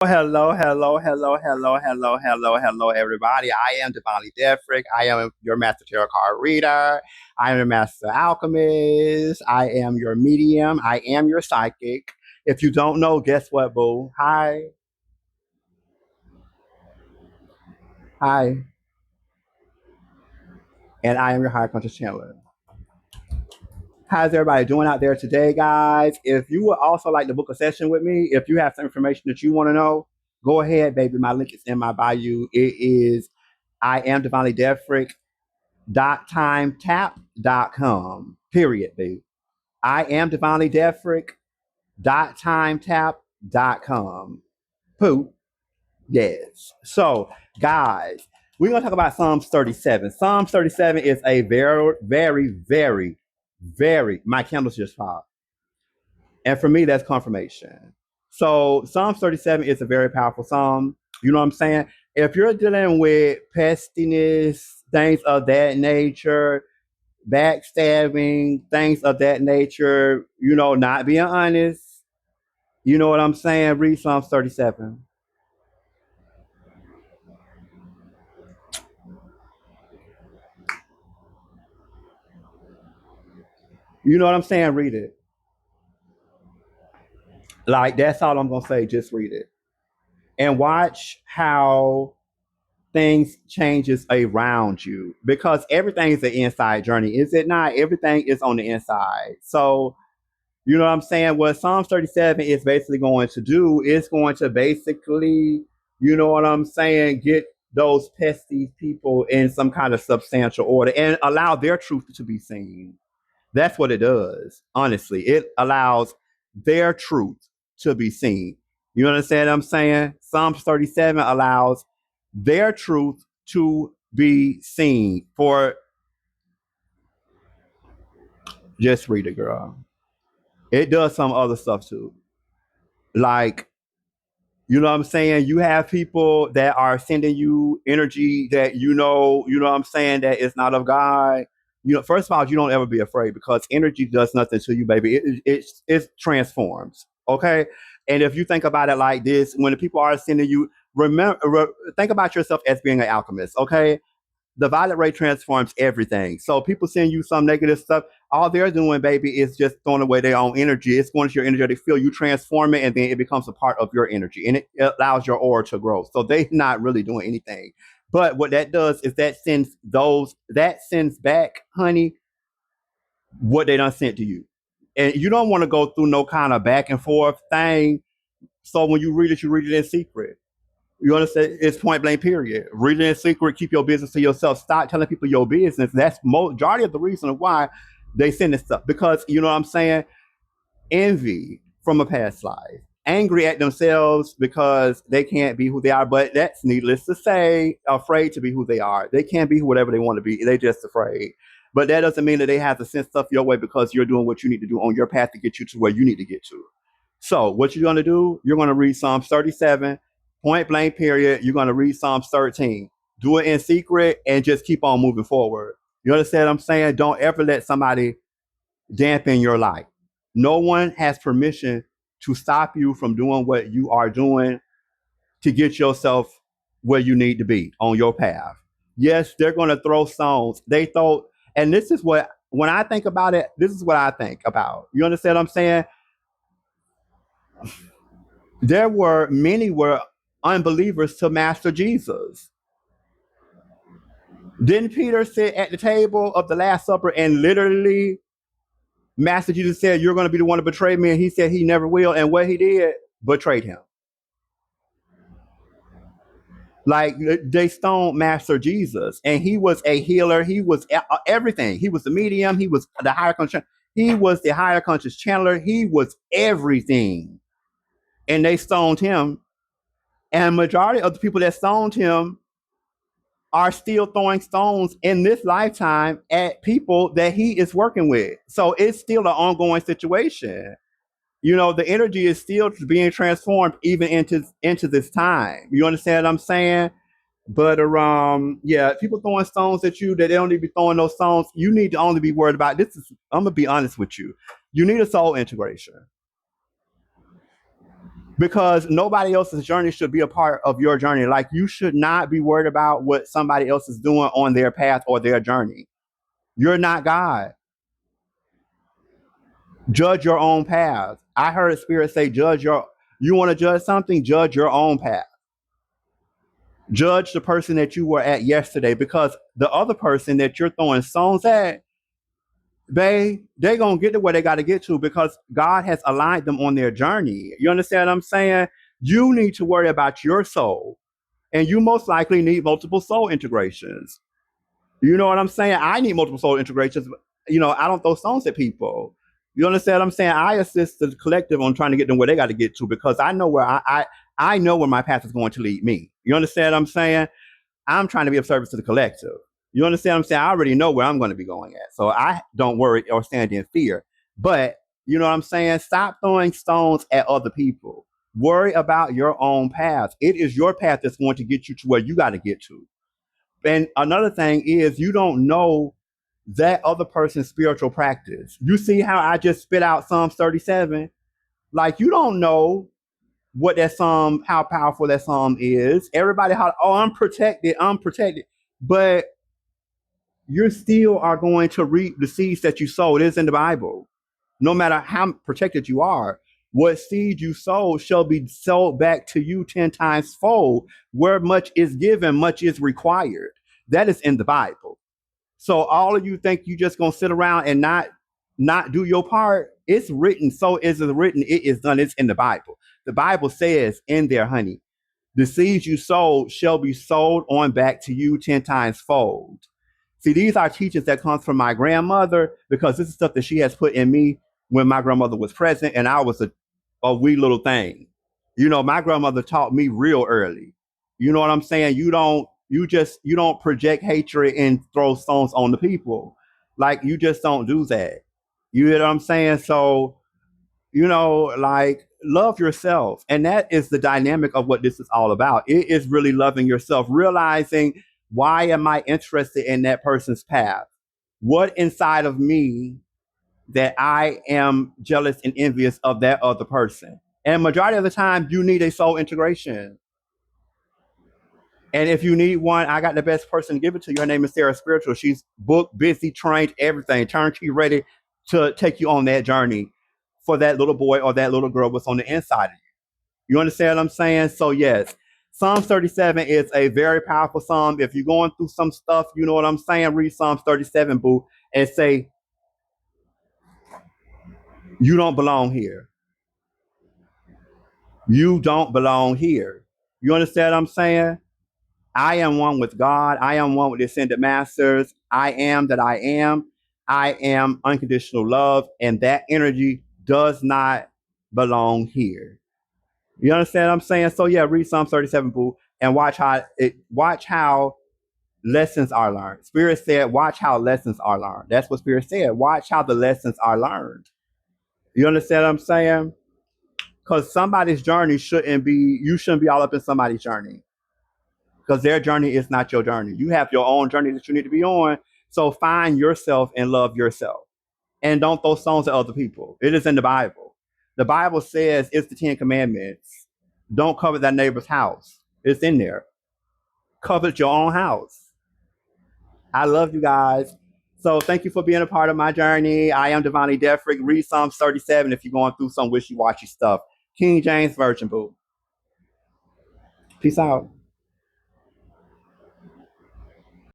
Hello, everybody. I am Devonly Defrick. I am your Master Tarot card reader. I am your Master Alchemist. I am your medium. I am your psychic. If you don't know, guess what, boo? Hi. Hi. And I am your higher conscious channeler. How's everybody doing out there today, guys? If you would also like to book a session with me, if you have some information that you want to know, go ahead, baby. My link is in my bio. It is I am Divinely Defrick .timetap.com. Period, babe. I am Divinely Defrick .timetap.com. Poop. Yes. So, guys, we're gonna talk about Psalms 37. Psalms 37 is a very my candles just popped. And for me, that's confirmation. So Psalms 37 is a very powerful psalm. You know what I'm saying? If you're dealing with pestiness, things of that nature, backstabbing, things of that nature, not being honest, you know what I'm saying? Read Psalms 37. You know what I'm saying? Read it. Like, that's all I'm going to say. Just read it. And watch how things changes around you, because everything is an inside journey, is it not? Everything is on the inside. So you know what I'm saying? What Psalms 37 is basically going to do is going to basically, you know what I'm saying, get those pesky people in some kind of substantial order and allow their truth to be seen. That's what it does. Honestly, it allows their truth to be seen. You understand what I'm saying? Psalms 37 allows their truth to be seen. For just read it, girl. It does some other stuff too. Like, you know what I'm saying? You have people that are sending you energy that you know what I'm saying, that is not of God. First of all, you don't ever be afraid, because energy does nothing to you, baby. It transforms. Okay. And if you think about it like this, when the people are sending you, think about yourself as being an alchemist. Okay. The violet ray transforms everything. So people send you some negative stuff. All they're doing, baby, is just throwing away their own energy. It's going to your energetic field. You transform it, and then it becomes a part of your energy, and it allows your aura to grow. So they're not really doing anything. But what that does is that sends back, honey, what they done sent to you. And you don't want to go through no kind of back and forth thing. So when you read it in secret. You understand? It's point blank, period. Read it in secret, keep your business to yourself. Stop telling people your business. That's majority of the reason why they send this stuff. Because, you know what I'm saying? Envy from a past life. Angry at themselves because they can't be who they are. But that's needless to say, afraid to be who they are. They can't be whatever they want to be. They're just afraid. But that doesn't mean that they have to send stuff your way, because you're doing what you need to do on your path to get you to where you need to get to. So what you're going to do, you're going to read Psalms 37, point blank, period. You're going to read Psalms 13. Do it in secret and just keep on moving forward. You understand what I'm saying? Don't ever let somebody dampen your light. No one has permission to stop you from doing what you are doing to get yourself where you need to be on your path. Yes, they're going to throw stones. And this is what, when I think about it, this is what I think about. You understand what I'm saying? Many were unbelievers to Master Jesus. Didn't Peter sit at the table of the Last Supper and literally Master Jesus said, "You're going to be the one to betray me," and he said he never will. And what he did, betrayed him. Like, they stoned Master Jesus, and he was a healer. He was everything. He was the medium. He was the higher conscious. He was the higher conscious channeler. He was everything, and they stoned him. And majority of the people that stoned him are still throwing stones in this lifetime at people that he is working with. So it's still an ongoing situation. The energy is still being transformed even into this time. You understand what I'm saying? But yeah, people throwing stones at you that they don't need to be throwing those stones. You need to only be worried about this. I'm gonna be honest with you. You need a soul integration, because nobody else's journey should be a part of your journey. Like, you should not be worried about what somebody else is doing on their path or their journey. You're not God. Judge your own path. I heard Spirit say, you want to judge something, judge your own path. Judge the person that you were at yesterday, because the other person that you're throwing stones at, they're going to get to where they got to get to, because God has aligned them on their journey. You understand what I'm saying? You need to worry about your soul, and you most likely need multiple soul integrations. You know what I'm saying? I need multiple soul integrations. I don't throw stones at people. You understand what I'm saying? I assist the collective on trying to get them where they got to get to, because I know where I know where my path is going to lead me. You understand what I'm saying? I'm trying to be of service to the collective. You understand what I'm saying? I already know where I'm going to be going at. So I don't worry or stand in fear. But you know what I'm saying? Stop throwing stones at other people. Worry about your own path. It is your path that's going to get you to where you got to get to. And another thing is, you don't know that other person's spiritual practice. You see how I just spit out Psalms 37? Like, you don't know what that psalm, how powerful that psalm is. Everybody, I'm protected, I'm protected. But you still are going to reap the seeds that you sow. It is in the Bible. No matter how protected you are, what seed you sow shall be sold back to you 10 times fold. Where much is given, much is required. That is in the Bible. So all of you think you just gonna sit around and not do your part? It's written. So is it written? It is done. It's in the Bible. The Bible says in there, honey, the seeds you sowed shall be sold on back to you 10 times fold. See, these are teachings that comes from my grandmother, because this is stuff that she has put in me when my grandmother was present and I was a wee little thing. My grandmother taught me real early. You know what I'm saying? You don't project hatred and throw stones on the people. Like, you just don't do that. You know what I'm saying? So, like, love yourself. And that is the dynamic of what this is all about. It is really loving yourself, realizing, why am I interested in that person's path? What inside of me that I am jealous and envious of that other person? And majority of the time, you need a soul integration. And if you need one, I got the best person to give it to you. Her name is Sarah Spiritual. She's booked, busy, trained, everything, turnkey, ready to take you on that journey for that little boy or that little girl what's on the inside of you. You understand what I'm saying? So yes, Psalms 37 is a very powerful psalm. If you're going through some stuff, you know what I'm saying, read Psalms 37, boo, and say, you don't belong here. You don't belong here. You understand what I'm saying? I am one with God. I am one with the ascended masters. I am that I am. I am unconditional love, and that energy does not belong here. You understand what I'm saying? So yeah, read Psalm 37, boo, and watch how lessons are learned. Spirit said, watch how lessons are learned. That's what Spirit said. Watch how the lessons are learned. You understand what I'm saying? Because somebody's journey you shouldn't be all up in somebody's journey. Because their journey is not your journey. You have your own journey that you need to be on. So find yourself and love yourself. And don't throw stones at other people. It is in the Bible. The Bible says it's the 10 Commandments. Don't covet thy neighbor's house. It's in there. Covet your own house. I love you guys. So thank you for being a part of my journey. I am Devani Defrick. Read Psalms 37 if you're going through some wishy-washy stuff. King James Version, boo. Peace out.